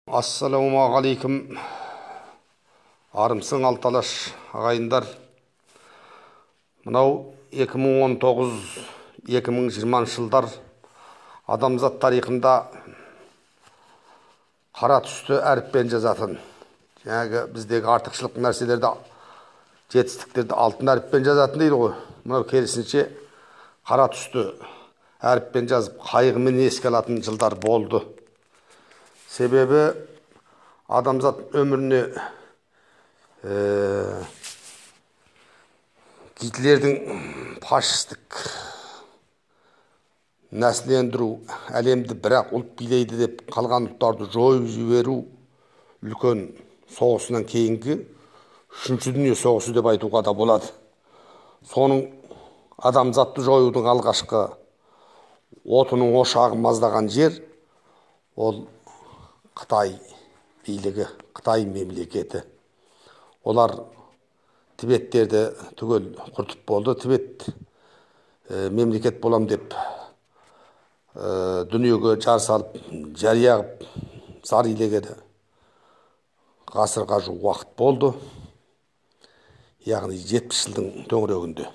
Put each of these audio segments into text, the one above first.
Ассалаумағалейкум, арымсың алталаш ағайындар. Мынау 2019-2020 жылдар адамзат тарихында қара түсті әріппен жазатын. Жаңағы біздегі артықшылық нәрселерді, жетістіктерді алтын әріппен жазатын дейді ғой. Мынау керісінше қара түсті әріппен жазып, қайғымен еске алатын жылдар болды. Себебі адамзат өміріне Гитлердің фашистік нәсілдендіру, әлемді бірақ ұлт билейді деп қалған ұлттарды жойып жіберу үлкен соғысынан кейінгі үшінші дүние соғысы деп айтуға да болады. Соның адамзатты жоюдың алғашқы отының ошағы маздаған жер ол Қытай билігі, Қытай мемлекеті. Олар Тибеттерді түгел құртып болды. Тибет мемлекет болам деп дүниеге жар салып, жария қылып, зар илегеді. Ғасырға жуық уақыт болды. Яғни 70 жылдың төңірегінде.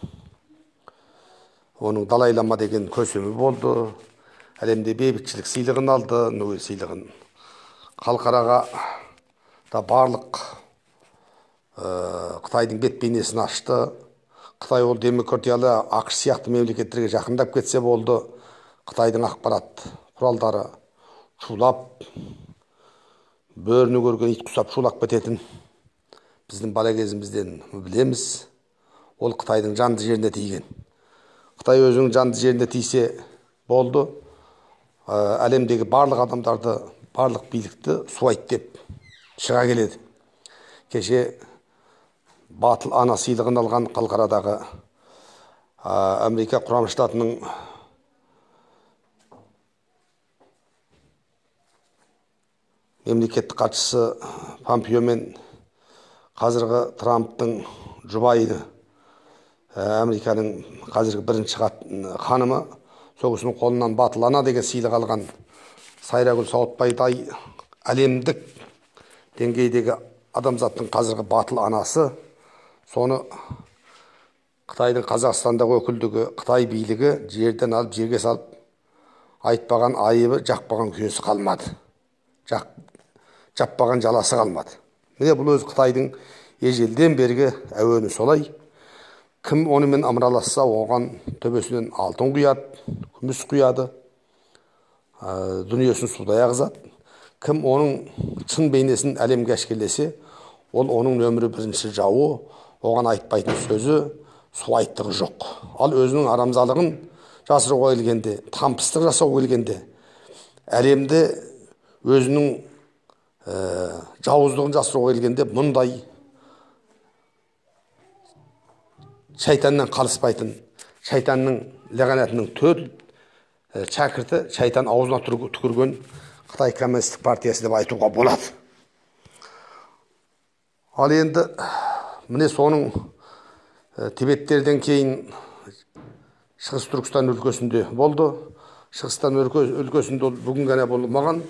Оның Далай Лама деген көсемі болды. Әлемде бейбітшілік сыйлығын алды, Нобель сыйлығын. Халықараға да барлық Қытайдың бет бейнесін ашты. Қытай ол демократиялы ақш сияқты мемлекеттерге жақындап кетсе болды. Қытайдың ақпарат құралдары шулап, бөріні көрген ит құсап шулап кететін. Біздің бала кезімізден білеміз. Ол Қытайдың жанды жеріне тиген. Қытай өзінің жанды жеріне тисе болды. Әлемдегі барлық адамдарды, барлық билікті суайт деп шыға келеді. Кеше батыл ана сыйлығын алған халықарадағы Америка құрама штатының мемлекеттік хатшысы Помпео мен қазіргі Трамптың жұбайы Американың қазіргі бірінші ханымы сол кісінің қолынан батыл ана деген сыйлық алған Сайрагүл Сауытбайдай әлемдік деңгейдегі адамзаттың қазіргі батыл анасы. Соны Қытайдың Қазақстандағы өкілдігі, Қытай билігі жерден алып жерге салып, айтпаған айыбы, жақпаған күйесі қалмады. Жаппаған жаласы қалмады. Міне бұл өз Қытайдың ежелден бергі әуені солай. Кім онымен ымыраласса, оған төбесінен алтын құяды, күміс құяды, дүниесін судай ағызады. Кім оның шын бейнесін әлемге әшкелесе, ол оның нөмірі бірінші жауы, оған айтпайтын сөзі, суайттығы жоқ. Ал өзінің арамзалығын жасыруға келгенде, тампыстық жасауға келгенде, әлемде өзінің жауыздығын жасыруға келгенде, мұндай шайтаннан қалыспайтын, шайтанның лағанатының төл шәкірті, шайтан аузына түкірген Қытай коммунистік партиясы деп айтуға болады. Ал енді міне соның Тибеттерден кейін Шығыс Түркістан өлкесінде болды. Шығыстан өлкесінде бүгін ғана болмаған.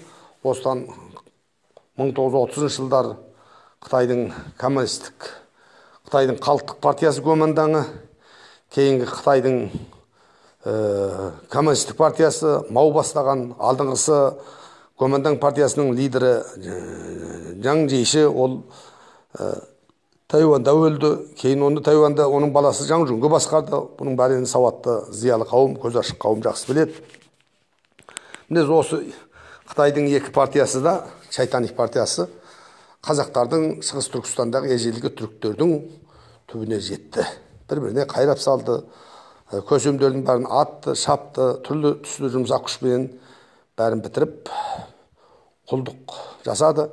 Осыдан 1930 жылдар Қытайдың коммунистік, Қытайдың халықтық партиясы көмандаңы, кейінгі Қытайдың коммунистік партиясы Мау бастаған, алдыңғысы Көмандаң партиясының лидері Жаң Жейші, ол Тайуанда өлді. Кейін оны Тайуанда оның баласы Жаң Жунғы басқарды. Бұның бәрін сауатты, зиялы қауым, көз ашық қауым жақсы біледі. Міне осы Қытайдың екі партиясы да, шайтани партиясы, қазақтардың Шығыс Түркістандағы ежелгі түріктердің түбіне жетті. Бір-біріне қайрап салды. Көсемдердің бәрін атты, шапты, түрлі түслі жұмсақ күшпен бәрін бітіріп, құлдық жасады.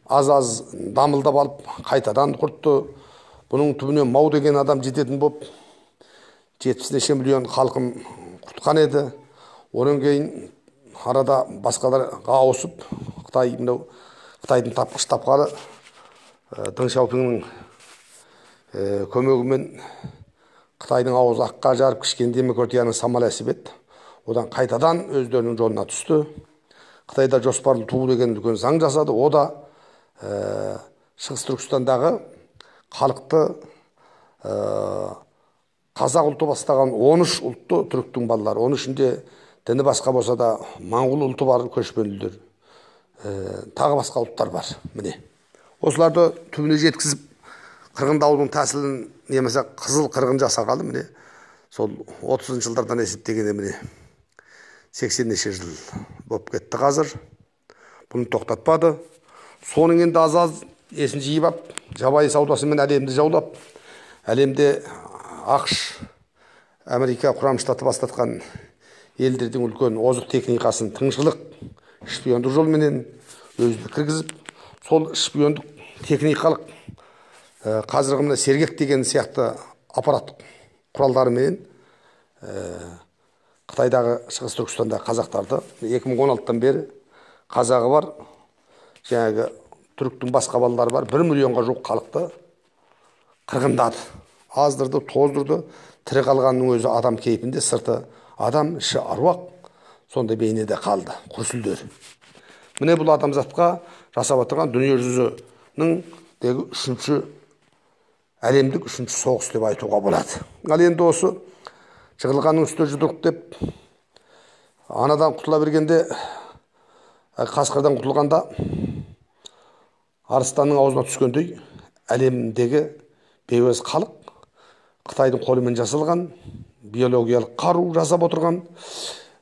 Аз-аз дамылдап алып, қайтадан құртты. Бұның түбіне Мау деген адам жететін болып, 70 миллион халқын құртқан еді. Оның кейін арада басқаларға ауысып, Қытайдың тапқыш тапқаны Дэн Сяопиннің көмегімен Қытайдың ауызы аққа жарып, кішкене демократияның самал әсіп етті. Одан қайтадан өздерінің жолына түсті. Қытайда жоспарлы туу деген үлкен заң жасады. О да Шығыс Түркістандағы халықты қазақ ұлты бастаған 13 ұлтты түріктің балалары. Оның ішінде діні басқа болса да моңғол ұлты бар, көшпенділер. Тағы басқа ұлттар бар. Міне. Осыларды түбіне жеткізіп, қырғын даудың тәсілін немесе қызыл қырғын жасағалы, міне. Сол 30 жылдардан есептегенде міне 80 неше жыл болып кетті қазір. Бұны тоқтатпады. Соның енді аз есін жиып ап, жабайы саудасымен әлемді жаулап, әлемде ақш, Америка құрамыштаты бастатқан елдердің үлкен озық техникасын тыңшылық, шпиондық жолменен өзіне кіргізіп, сол шпиондық техникалық қазіргі мына сергек деген сияқты аппараттық құралдарымен Қытайдағы Шығыс Түркістандағы қазақтарды 2016-тан бері қазағы бар, жаңағы түріктің басқа балалары бар, 1 миллионға жуық халықты қырғындады, аздырды, тоздырды. Тірі қалғанның өзі адам кейпінде, сырты адам, іші аруақ, сонда бейнеде қалды, күрсілдер. Міне бұл адамзатқа жасап отырған дүние жүзінің үшінші әлемдік үшінші соғыс деп айтуға болады. Ал енді осы жығылғанның үсті жұдырық деп анадан құтыла бергенде, қасқырдан құтылғанда арыстанның аузына түскендей әлемдегі бейуаз халық Қытайдың қолымен жасалған биологиялық қару жасап отырған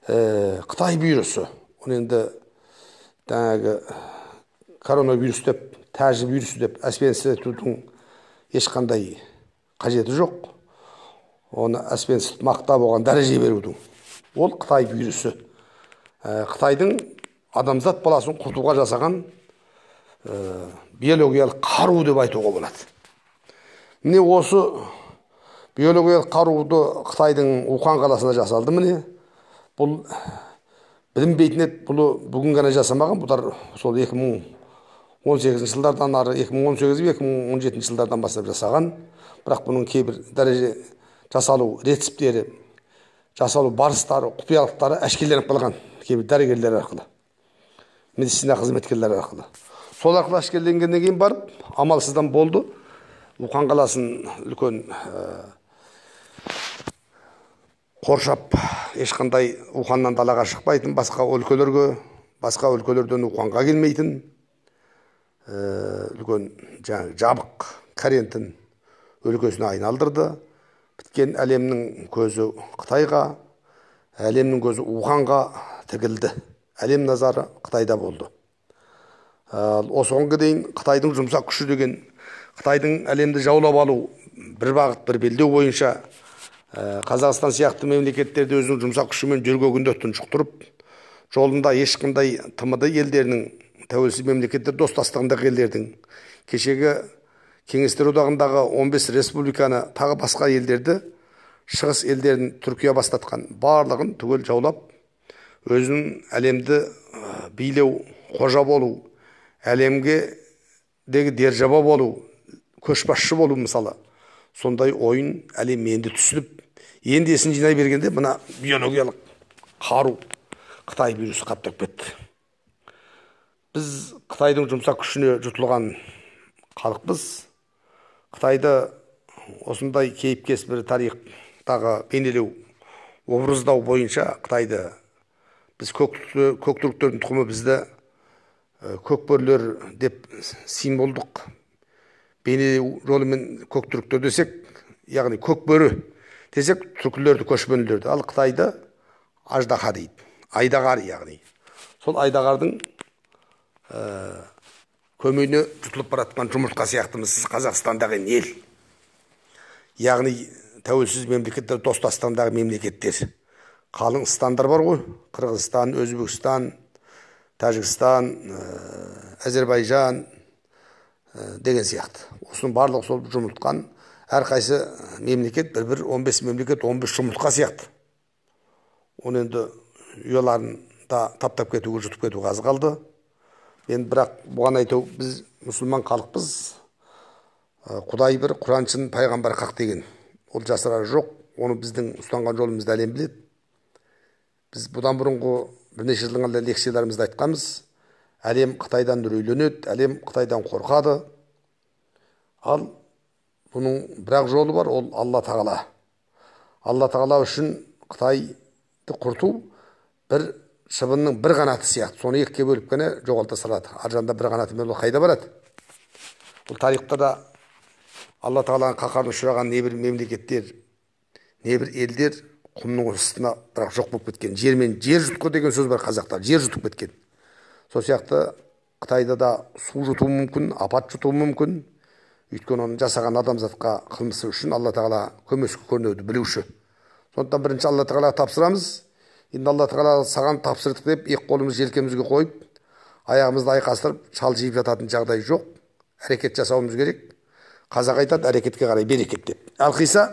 Қытай вирусы. Оны енді коронавирус деп, тәжі вирусы деп әспенсітудің ешқандай қажеті жоқ. Оны әспенсітіп мақтап оған дәреже берудің. Ол Қытай вирусы. Қытайдың адамзат баласын құртуға жасаған биологиялық қару деп айтуға болады. Міне осы биологиялық қаруды Қытайдың Ухан қаласында жасалды. Міне бұл білінбейтін еді, бұл бүгін ғана жасамаған, бұлар сол 2018 жылдардан ары 2018-2017 жылдардан бастап жасаған. Бірақ бұның кейбір дәреже жасалу рецептері, жасалу барыстары, құпиялықтары әшкеленіп қалған кейбір дәрігерлер арқылы, медицина қызметкерлері арқылы. Сол арқылы әшкеленгеннен кейін барып, амалсыздан болды. Ухан қаласын үлкен қоршап, ешқандай Уханнан далаға шықпайтын, басқа өлкелерден Уханға келмейтін, үлкен жабық Карентин өлкесіне айналдырды. Біткен әлемнің көзі Қытайға, әлемнің көзі Уханға тігілді. Әлем назары Қытайда болды. Осыған дейін Қытайдың жұмсақ күші деген, Қытайдың әлемді жаулап алу бір бағыт, бір белдеу бойынша Қазақстан сияқты мемлекеттерді өзінің жұмсақ күшімен жөргегінде тұншықтырып, жолында ешқандай тмд елдерінің, тәуелсіз мемлекеттер достастығындағы елдердің, кешегі Кеңестер одағындағы 15 республиканы, тағы басқа елдерді, шығыс елдерін Түркия бастатқан барлығын түгел жаулап, өзінің әлемді билеу, қожа болу, әлемге дегі держава болу, көшбасшы болу мысалы. Сондай ойын әлем енді түсініп, енді есін жинай бергенде мына биологиялық қару Қытай вирусы қаптап кетті. Біз Қытайдың жұмсақ күшіне жұтылған халықпыз. Қытайды осындай кейіпкес бір тарихтағы бейнелеу, образдау бойынша Қытайды біз көк түріктердің тұқымы, бізді көкбөрілер деп символдық бейнелеу жолымен көк түріктер десек, яғни көкбөрі десек, түркілерді, көшпенділерді, ал Қытайды аждаһа дейді, айдағар яғни. Сол айдағардың көмейіне жұтылып баратқан жұмыртқа сияқтымыз Қазақстандағы ел. Яғни тәуелсіз мемлекеттер, достастығындағы мемлекеттер. Қалың стандар бар ғой, Қырғызстан, Өзбекстан, Тәжікстан, Әзербайжан деген сияқты. Осының барлығы сол жұмыртқан, әрқайсы мемлекет бір 15 мемлекет 15 жұмыртқа сияқты. Оны енді ұяларын да таптап кетуге, жұтып кетуге аз қалды. Мен бірақ бұған айту, біз мұсылман халықпыз. Құдай бір, Құраншын, пайғамбар хақ деген. Ол жасырары жоқ. Оны біздің ұстанған жолымызды әлем біледі. Біз бұдан бұрынғы бірнеше жылдың алдында лекцияларымызда айтқанбыз, әлем Қытайдан үрейленеді, әлем Қытайдан қорқады. Ал бұның бір-ақ жолы бар, ол Алла Тағала. Алла Тағала үшін Қытайды құрту бір шыбынның бір қанаты сияқты, соны екіге бөліп қана жоғалта салады. Ар жағында бір қанатымен ол қайда барады? Бұл тарихта да Алла Тағаланың қаһарына ұшыраған не бір мемлекеттер, не бір елдер құмның астына бірақ жоқ болып кеткен. Жермен жер жұтқы деген сөз бар қазақтар, жер жұтып кеткен. Сол сияқты Қытайда да су жұтуы мүмкін, апат жұтуы мүмкін. Өйткені оны жасаған адамзатқа қылмысы үшін Алла Тағала көмескі көрінуді білуші. Сондықтан бірінші Алла Тағалаға тапсырамыз. Енді Алла Тағала саған тапсырдық деп, екі қолымызды желкемізге қойып, аяғымызды айқастырып, шалжиып жататын жағдай жоқ. Әрекет жасауымыз керек. Қазақ айтады, әрекетке қарай берекет деп. Әлқиса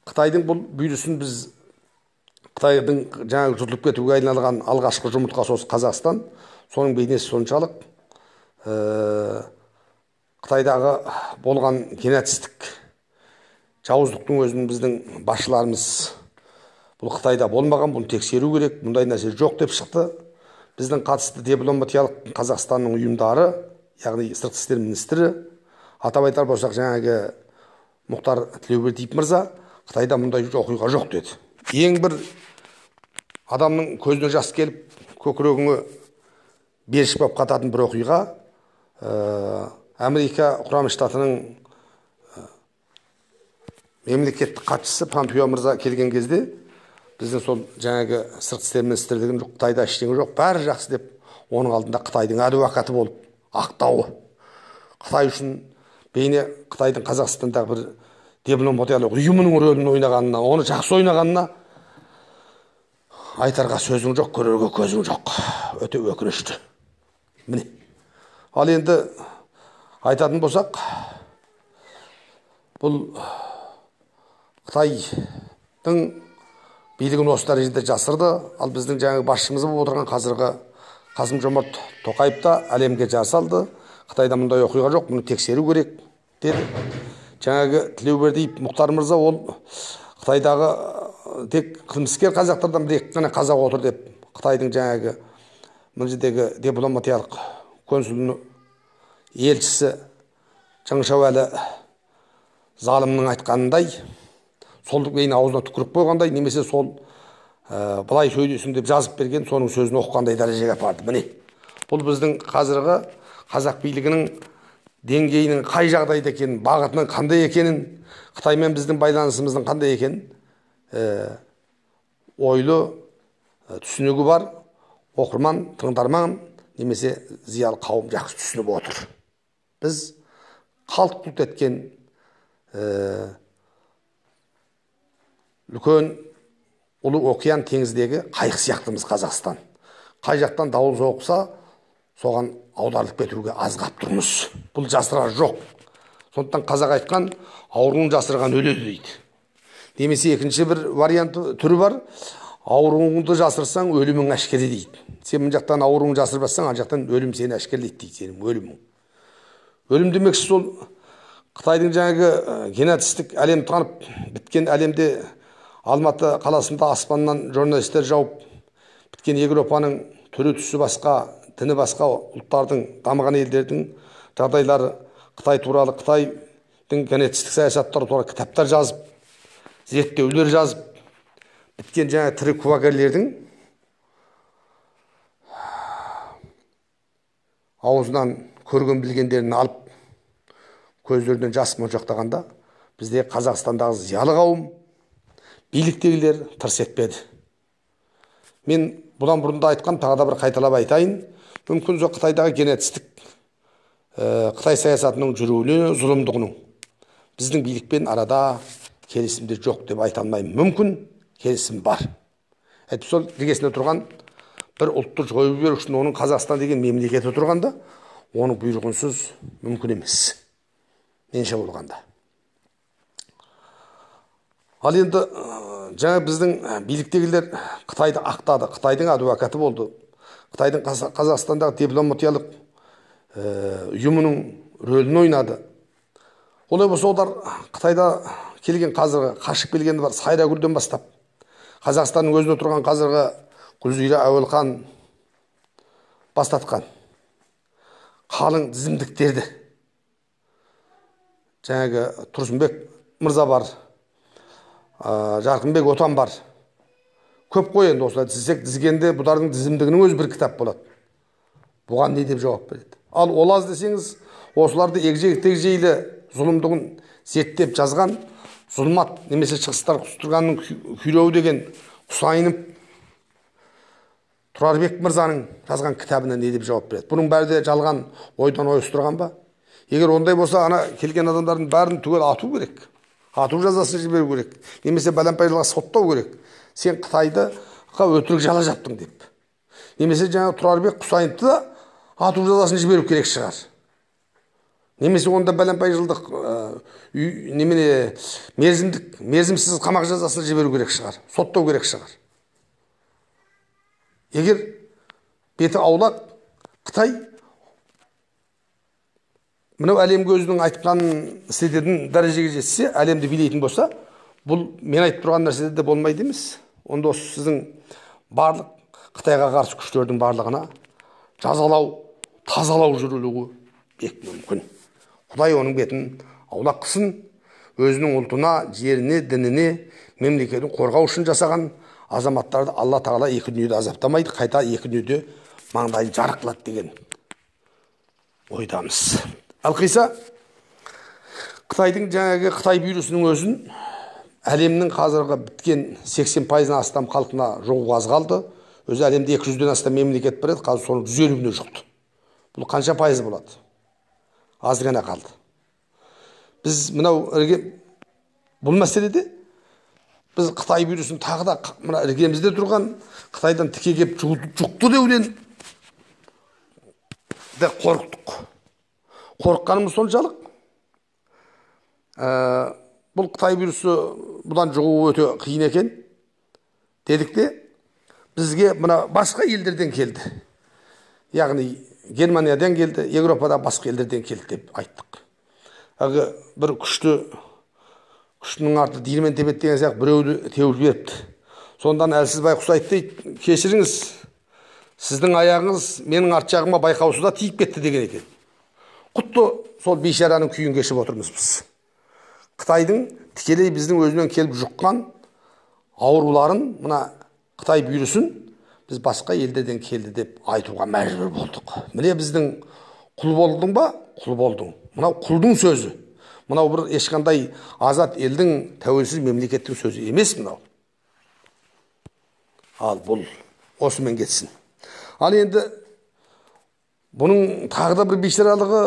Қытайдың бұл бүйірісін біз Қытайдың жаңағы жұтылып кетуге айналған алғашқы жұмыртқа сосы Қазақстан, соның бейнесі соншалық. Қытайдағы болған геноцидтік жауыздықтың өзін біздің басшыларымыз бұл Қытайда болмаған, бұны тексеру керек, мұндай нәрсе жоқ деп шықты. Біздің қатысты дипломатиялық Қазақстанның ұйымдары, яғни сыртқы істер министрі, атап айтар болсақ жаңағы Мұхтар Тілеубердиев мырза, Қытайда мұндай оқиға жоқ деді. Ең бір адамның көзіне жас келіп, көкірегіңе берші болып қататын бір оқиға, Америка құрама штатының мемлекеттік хатшысы Помпео мырза келген кезде, біздің сол жаңағы сыртқы істер министрлігінің Қытайда ештеңе жоқ, бәрі жақсы деп, оның алдында Қытайдың адвокаты болып ақтауы. Қытай үшін бейне Қытайдың Қазақстандағы бір дипломатиялық ұйымының рөлін ойнағанына, оны жақсы ойнағанына айтарға сөзің жоқ, көрерге көзің жоқ. Өте өкінішті. Міне. Ал енді айтатын болсақ, бұл Қытайдың билігін осы дәрежеде жасырды. Ал біздің жаңағы басшымыз болып отырған қазіргі Қасым-Жомарт Тоқаев та әлемге жар салды. Қытайда мұндай оқиға жоқ, мұны тексеру керек деді. Жаңағы Тілеубердиев Мұхтар мырза, ол Қытайдағы тек қылмыскер қазақтардан бір-екі ғана қазақ отыр деп, Қытайдың жаңағы мына жердегі дипломатиялық консулының елшісі Жаңшауәлі залымның айтқанындай, сол кейін аузына түкіріп қойғандай, немесе сол былай сөйлесін деп жазып берген, соның сөзін оқығандай дәрежеге апарды. Міне, бұл біздің қазіргі қазақ билігінің деңгейінің қай жағдайда екенін, бағытының қандай екенін, Қытаймен біздің байланысымыздың қандай екенін ойлы түсінігі бар оқырман, тыңдарман немесе зиялы қауым жақсы түсініп отыр. Біз қалт құлт еткен үлкен ұлы океан теңіздегі қайық сияқтымыз Қазақстан. Қай жақтан дауыл соқса, соған аударылып кетуге азғап тұрмыз. Бұл жасырар жоқ. Сондықтан қазақ айтқан, ауруын жасырған өледі дейді. Немесе екінші бір вариант түрі бар, ауруыңды жасырсаң, өлімің әшкере дейді. Сен мына жақтан ауруыңды жасырбасаң, ана жақтан өлім сені әшкерелейді дейді, сенің өлімің. Өлім демекші сол Қытайдың жаңағы геноцидтік әлем танып біткен әлемде Алматы қаласында аспаннан журналистер жауып біткен Европаның түрі түсі басқа, діні басқа ұлттардың, дамыған елдердің жағдайлары Қытай туралы, Қытайдың геноцидтік саясаттары туралы кітаптар жазып, зерттеулер жазып біткен жаңа тірі куәгерлердің аузынан көрген білгендерін алып көздерінен жас моншақтағанда, бізде Қазақстандағы зиялы қауым, биліктегілер тырс етпеді. Мен бұдан бұрында айтқан, тағы да бір қайталап айтайын, мүмкін сол Қытайдағы геноцидтік Қытай саясатының жүруіне, зұлымдығының біздің билікпен арада келісімде жоқ деп айта алмаймын. Мүмкін келісім бар. Әйтіп сол іргесінде тұрған бір ұлтты жойып жіберу үшін оның Қазақстан деген мемлекеті тұрғанда, оның бұйрығынсыз мүмкін емес. Менше болғанда. Ал енді жаңа біздің биліктегілер Қытайды ақтады, Қытайдың адвокаты болды. Қытайдың Қазақстандағы дипломатиялық ұйымының рөлін ойнады. Олай болса, олар Қытайда келген қазіргі қашып келгені бар Сайрагүлден бастап, Қазақстанның өзіне тұрған қазіргі Гүлзира Әуелхан бастатқан қалың тізімдіктерді жаңағы Тұрсынбек мырза бар, Жарқынбек Отан бар. Көп қой енді осылай тізсек тізгенде бұлардың тізімдігінің өз бір кітап болады. Бұған не деп жауап береді? Ал ол аз десеңіз, осыларды егжей-тегжейлі зұлымдығын зерттеп жазған Зұлмат немесе шығыстар құстырғанның күйреуі деген Құсайынов Тұрарбек мырзаның жазған кітабына не деп жауап береді? Бұның бәрі де жалған ойдан ойыстырған ба? Егер ондай болса, ана келген адамдардың бәрін түгел ату керек. Ату жазасын жіберу керек. Немесе бәлемпайларға соттау керек. Сен Қытайды өтірік жала жаптың деп. Немесе жаңа Тұрарбек Құсайыновты да ату жазасын жіберу керек шығар. Немесе онда бәлемпай жылдық мерзімсіз қамақ жазасын жіберу керек шығар. Соттау керек шығар. Егер беті аулақ Қытай мынау әлемге өзінің айтқанын істететін дәрежеге жетсе, әлемді билейтін болса, бұл мен айтып тұрған нәрседе де болмайды емес. Онда осы сіздің барлық Қытайға қарсы күштердің барлығына жазалау, тазалау жүрілуі бек мүмкін. Құдай оның бетін аулақ қылсын, өзінің ұлтына, жеріне, дініне, мемлекетін қорғау үшін жасаған азаматтарды Алла тағала екі дүниеде азаптамайды, қайта екі дүниеде маңдайын жарық қылады деген ойдамыз. Алқиса, Қытайдың жаңағы Қытай вирусының өзін әлемнің қазіргі біткен 80%-нан астам халқына жұғуға аз қалды. Өзі әлемде 200-ден астам мемлекет бар еді, қазір соның 150-не жұқты. Бұл қанша пайыз болады? Аз ғана қалды. Біз мынау бұл мәселеде біз Қытай вирусын тағы да мына іргемізде тұрған Қытайдан тіке кеп жұқты деуден де қорықтық. Қорыққанымыз соншалық. Бұл Қытай вирусы бұдан жұғуы өте қиын екен. Дедік те, бізге мына басқа елдерден келді. Яғни Германиядан келді, Европада басқа елдерден келді деп айттық. Бір күштінің арты диірмен тебет деген сияқты біреуді теуіп беріпті. Сондан әлсіз байқұс айтты, кешіріңіз, сіздің аяғыңыз менің арт жағыма байқаусызда тиіп кетті деген екен. Құтты сол бейшараның күйін кешіп отырмыз біз. Қытайдың тікелей біздің өзінен келіп жұққан ауруларын, мына Қытай вирусын біз басқа елдерден келді деп айтуға мәжбүр болдық. Міне біздің құл болдың ба? Құл болдың. Мынау құлдың сөзі. Мынау бір ешқандай азат елдің, тәуелсіз мемлекеттің сөзі емес мынау. Ал бұл осымен кетсін. Ал енді бұның тағы да бір бейшаралығы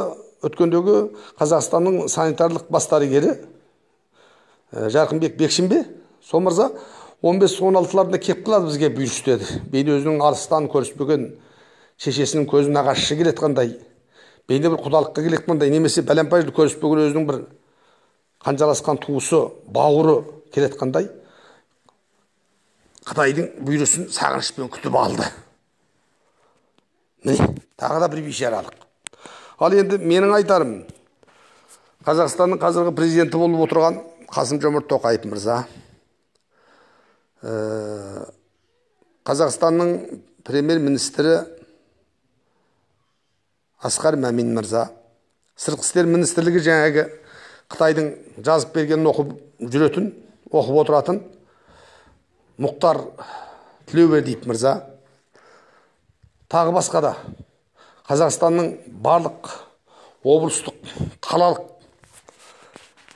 өткендегі Қазақстанның санитарлық бас дәрігері Жарқынбек Бекшинбе, сол мырза 15-16-ларында кеп қылады бізге вирус деді. Бейне өзінің алыстан көріспеген шешесінің көзін ағашы келетқандай, бейне бір құдалыққа келетқандай, немесе бәлемпайды көріспеген өзінің бір қанжаласқан туысы, бауыры келетқандай, Қытайдың вирусын сағынышпен күтіп алды. Міне, тағы да бір бейшаралық. Ал енді менің айтарым, Қазақстанның қазіргі президенті болып отырған Қасым-Жомарт Тоқаев мырза, Қазақстанның премьер-министрі Асқар Мамин мырза, Сыртқы істер министрлігі жаңағы Қытайдың жазып бергенін оқып отыратын Мұхтар Тілеубердиев мырза, тағы басқа да Қазақстанның барлық облыстық, қалалық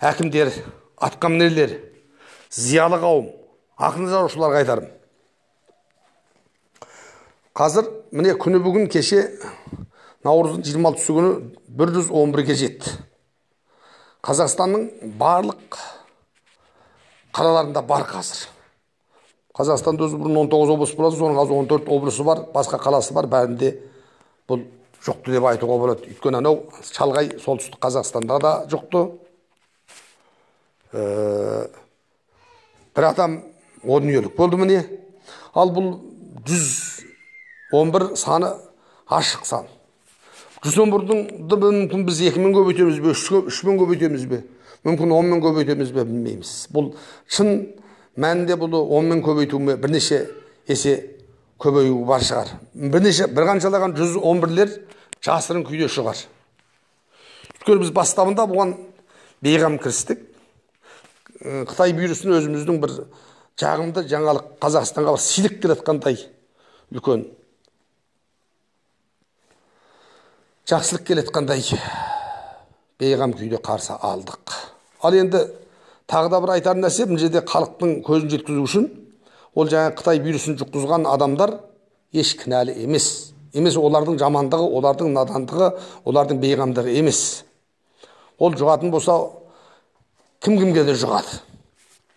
әкімдер, атқамінерлер, зиялы қауым, ақын жазушыларға айтарым. Қазір міне күні бүгін кеше наурыздың 26-сы күні 111-ге жетті. Қазақстанның барлық қалаларында бар қазір. Қазақстанда өзі бұрын 19 облыс болады, соның қазір 14 облысы бар, басқа қаласы бар, бәрінде бұл жұқты деп айтуға болады. Өйткені анау шалғай солтүстік Қазақстанда да жұқты. Бір адам 10 өлік болды міне. Ал бұл 111 саны ашық сан. 111-ді мүмкін біз 2-мен көбейтеміз бе, 3-мен көбейтеміз бе, мүмкін 10-мен көбейтеміз бе, білмейміз. Бұл шын мәнінде бұл 10-мен көбейтуіме бірнеше есе көбеюі бар шығар. Bir қаншалаған 111-лер жасырын күйде шығар. Өйткені біз бастабында бұған бейғам кірістік. Қытай вирусын өзіміздің бір жағымды жаңалық Қазақстанға бір сыйлық келатқандай үлкен жақсылық келатқандай бейғам күйде қарсы алдық. Ал енді тағы да бір айтар нәрсе, мына жерде халықтың көзін жеткізу үшін ол жаңа Қытай вирусын жұқтырған адамдар еш кінәлі емес. Олардың жамандығы, олардың надандығы, олардың бейғамдығы емес. Ол жұғатын болса, кім-кімге де жұғады.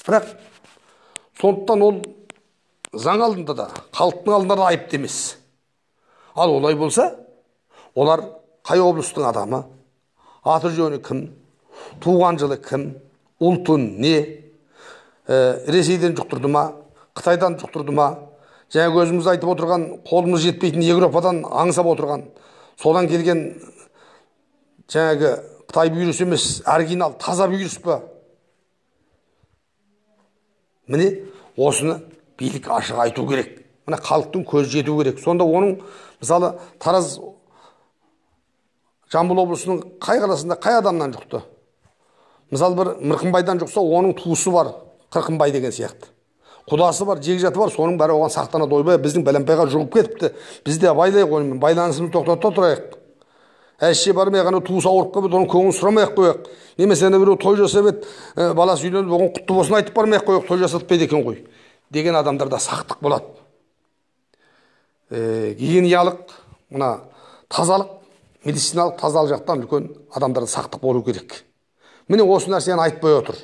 Бірақ сондықтан ол заң алдында да, халықтың алдында да айыпты емес. Ал олай болса, олар қай облыстың адамы, аты жөні кім, туған жылы кім, ұлтын не, Ресейден жұқтырды ма, Қытайдан жұқтырды ма, жаңа өзіміз айтып отырған, қолымыз жетпейтін Европадан аңсап отырған, содан келген жаңағы Қытай вирусы емес, оригинал, таза вирус па? Міне, осыны билік ашық айту керек. Мына халықтың көз жету керек. Сонда оның, мысалы, Тараз Жамбыл облысының қай қаласында қай адамнан жұқты? Мысалы, бір Мырқымбайдан жұқса, оның туысы бар, Қырқымбай деген сияқты. Құдасы бар, жегжаты бар, соның бәрі оған сақтана дойбай, біздің бәлембайға жұғып кетіпті. Бізде байлай қоймен, байланысымызды тоқтата тұрайық. Әшше бармай ғана туысы ауырып қалып, оның көңілін сұрамай-ақ қояйық. Немесе біреу той жасап еді, баласы үйленіп, оған құтты болсын айтып бармай-ақ қояйық, той жасатпайды екен ғой деген адамдарда сақтық болады. Гигиеналық, мына тазалық, медициналық тазалық жақтан үлкен адамдарда сақтық болу керек. Міне осы нәрсені айтпай отыр.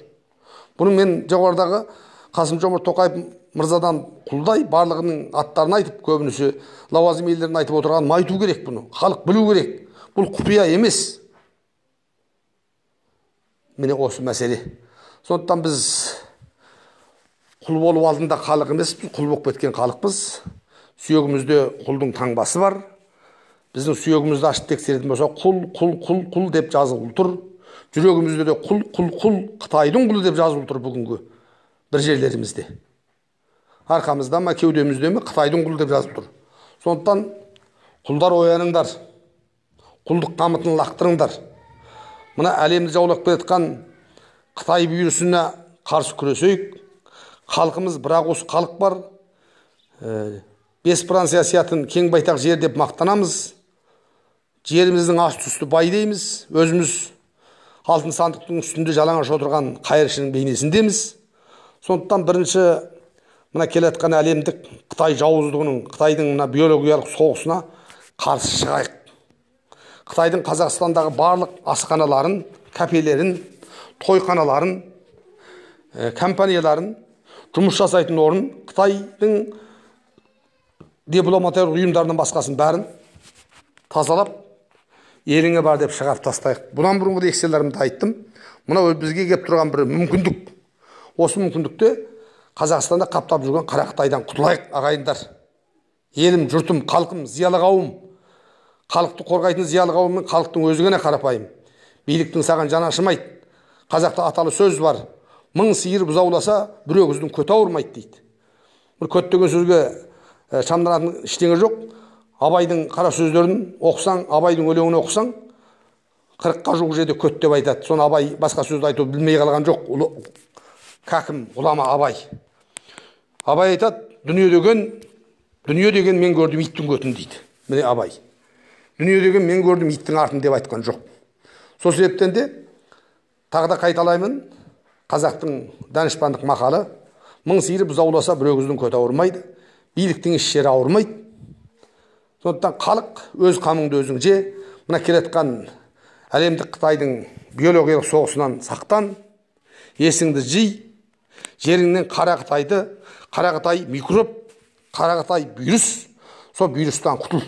Бұны мен жоғарыдағы Қасым-Жомарт Тоқаев мырзадан құлдай барлығының аттарын айтып, көбінесе лауазым иелерін айтып отырғанын айту керек бұны. Халық білу керек. Бұл құпия емес. Міне осы мәселе. Сондықтан біз құл болу алдында халық емес, құл болып кеткен халықпыз. Сүйегімізде құлдың таңбасы бар. Біздің сүйегімізді ашып тексеретін болса, құл деп жазылып тұр. Жүрегімізде де құл, Қытайдың құлы деп жазылып тұр бүгінгі бір жерлерімізде. Арқамызда ма, кеудемізде ме, Қытайдың құлы деп жазылып тұр. Сондықтан құлдар ояныңдар. Құлдық қамытын лақтырыңдар. Мына әлемді жаулап келатқан Қытай вирусына қарсы күресейік. Халқымыз, бірақ осы халық бар. Бес Франция сиятын кең байтақ жер деп мақтанамыз. Жеріміздің асты-үсті бай дейміз. Өзіміз алтын сандықтың үстінде жалаңаш отырған қайыршының бейнесіндеміз. Сондықтан бірінші мына келатқан әлемдік Қытай жауыздығының, Қытайдың мына биологиялық соғысына қарсы шығайық. Қытайдың Қазақстандағы барлық асханаларын, кафелерін, тойханаларын, компанияларын, жұмыс жасайтын орын, Қытайдың дипломатиялық ұйымдарынан басқасын бәрін тазалап, еліңе бар деп шығарып тастайық. Бұдан бұрынғы лекцияларымда айттым. Мына бізге келіп тұрған бір мүмкіндік. Осы мүмкіндікте Қазақстанда қаптап жүрген қара Қытайдан құтылайық, ағайындар. Елім, жұртым, халқым, зиялы қауым. Халықты қорғайтын зиялы қауымның халықтың өзі ғана қарапайым. Биліктің саған жаны ашымайды. Қазақта аталы сөз бар. Мың сиыр бұзауласа, бір өгіздің көті ауырмайды дейді. Бір көт деген сөзге шамданатын ештеңе жоқ. Абайдың қара сөздерін оқысаң, Абайдың өлеңін оқысаң, 40-қа жуық жерде көт деп айтады. Соны Абай басқа сөзді айтуды білмей қалған жоқ. Кәкім, ғұлама Абай. Абай айтады, дүние деген мен көрдім иттің көтін дейді. Міне Абай. Дүние деген мен көрдім иттің артын деп айтқан жоқ. Сол себептен де тағы да қайталаймын, қазақтың данышпандық мақалы, мың сиыр бұзауласа бір өгіздің көті ауырмайды, биліктің еш жері ауырмайды. Сондықтан халық өз қамыңды өзің же, мына келатқан әлемдік Қытайдың биологиялық соғысынан сақтан, есіңді жи, жеріңнен қара Қытай микроб, қара Қытай вирус, сол вирустан құтыл.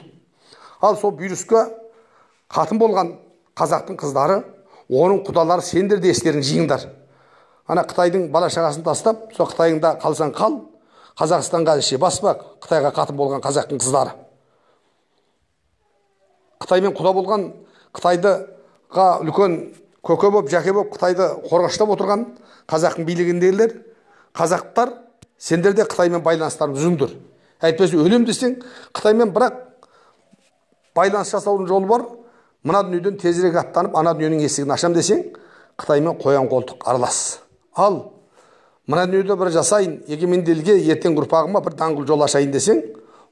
Ал сол вирусқа қатын болған қазақтың қыздары, оның құдалары сендер де естерің жиыңдар. Ана Қытайдың бала шағасын тастап, сол Қытайыңда қалсаң қал, Қазақстанға іше баспақ, Қытайға қатын болған қазақтың қыздары. Қытаймен құда болған, Қытайдыға үлкен көке боп, жәке боп, Қытайды қорғаштап отырған қазақтың билігіндегілер, қазақтар, сендер де Қытаймен байланыстарын үзіңдер. Әйтпесе өлем десең, Қытаймен бірақ байланыс жасаудың жолы бар. Мына дүниеден тезірек аттанып, ана дүниенің есігін ашам десең, Қытаймен қоян қолтық аралас. Ал мына дүниеде бір жасайын, егеменді елге ертең ұрпағыма бір даңғыл жол ашайын десең,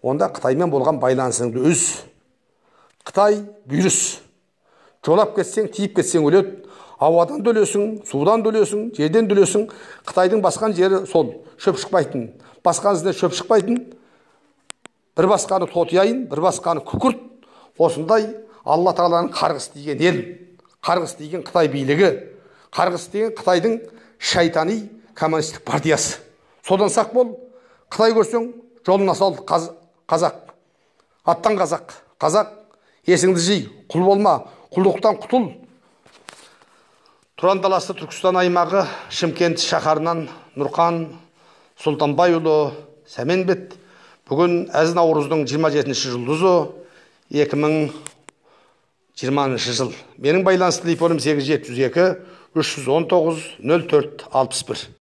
онда Қытаймен болған байланысыңды үз. Қытай вирус. Жолап кетсең, тиіп кетсең өледі. Ауадан да өлесің, судан да өлесің, жерден да өлесің. Қытайдың басқан жері сол, шөп шықпайтын. Басқан ізіне шөп шықпайтын. Бір басқаны тотияйын, бір басқаны күкірт. Осындай Алла Тағаланың қарғыс деген ел, қарғыс деген Қытай билігі, қарғыс деген Қытайдың шайтани коммунистік партиясы. Содан сақ бол. Қытай көрсең, жолына сал. Қазақ, аттан қазақ, қазақ, есіңді жи, құл болма, құлдықтан құтыл. Тұран даласы Түркістан аймағы Шымкент шаһарынан Нұрқан Сұлтанбайұлы Сәменбет бүгін Әзін Наурыздың 27-ші жұлдызы 2020 жыл. Менің байланыс телефоным 872 319 04 61.